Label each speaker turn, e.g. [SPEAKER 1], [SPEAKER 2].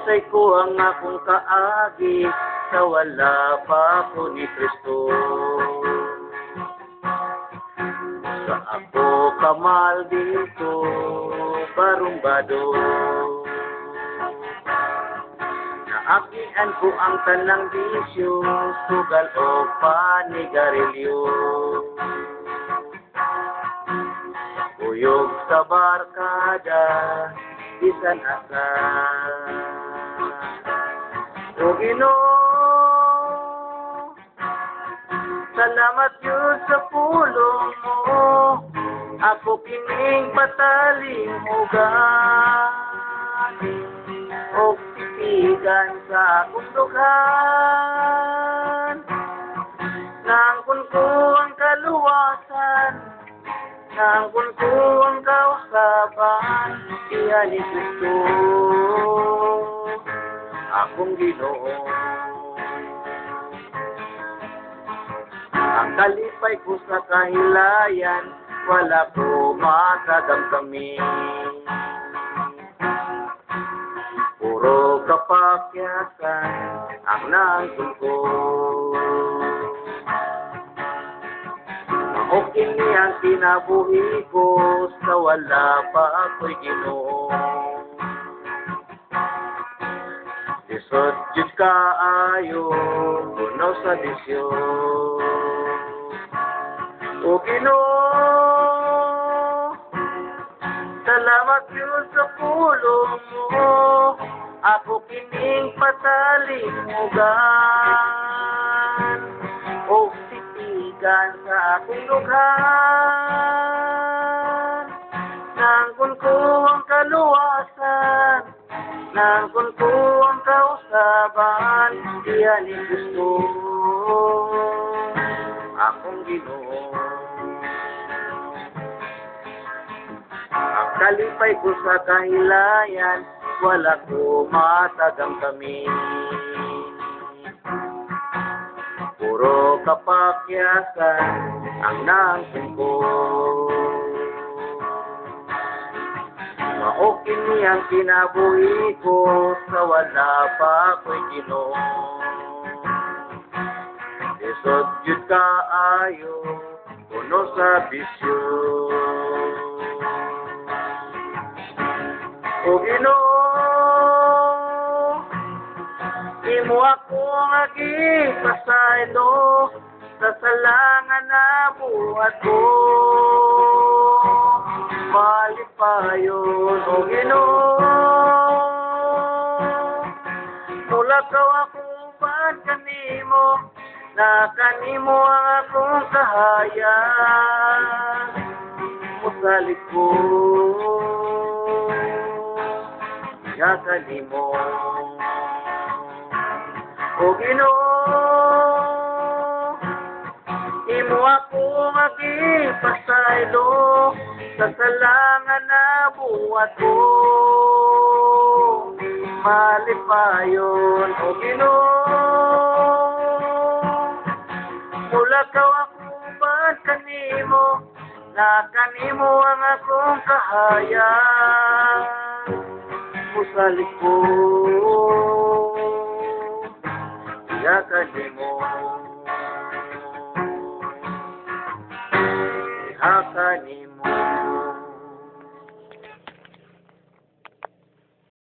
[SPEAKER 1] Matay ko ang akong kaagi sa wala pa ko ni Kristo. Sa ako kamal dito, barumbado. Naakian ko ang tanang bisyo, sugal o panigarilyo. Uyog sa barkada, bisan asa. O Ginoo, salamat yun sa pulong mo. Ako kining patalimugan o titigan sa akong dughan. Nangkon ko ang kaluwasan, nangkon ko ang kausaban, iya ni Kristo, akong Ginoo. Ang kalipay ko sa kahilayan, wala ko makadamdamin. Puro kapakyasan ang nangkon ko. Okay niyang kinabuhi ko sa wala pa ako'y Ginoo. Isod Diyos kaayo, puno sa bisyo. O Ginoo, salamat yun sa pulong mo. Ako kining patalimugan o titigan sa akong dughan. Nangkon ko ang kaluwasan, nangkon ko ang kausaban, iya ni Kristo, akong Ginoo. Ang kalipay ko sa kahilayan, wala ko matagamdamin. Puro kapakyasan ang nangkon ko. Maokin niyang kinabuhi ko sa wala pa ako'y Ginoo. Isod yun kaayo, puno sa bisyo. O Ginoo, imo ako agi pasaylo sa salangan na buhat ko. Malipayon, o Ginoo, mula kaw akong ban kanimo, na kanimo ang akong kahayan. Musalig ko, ya kanimo. O Ginoo, imo ako magipasaylo sa salangan na buhat ko. Malipayon, o Ginoo, mula kaw akong ban kanimo, na kanimo ang akong kahayan. Musalig ko, ya kanimo. Ya kanimo.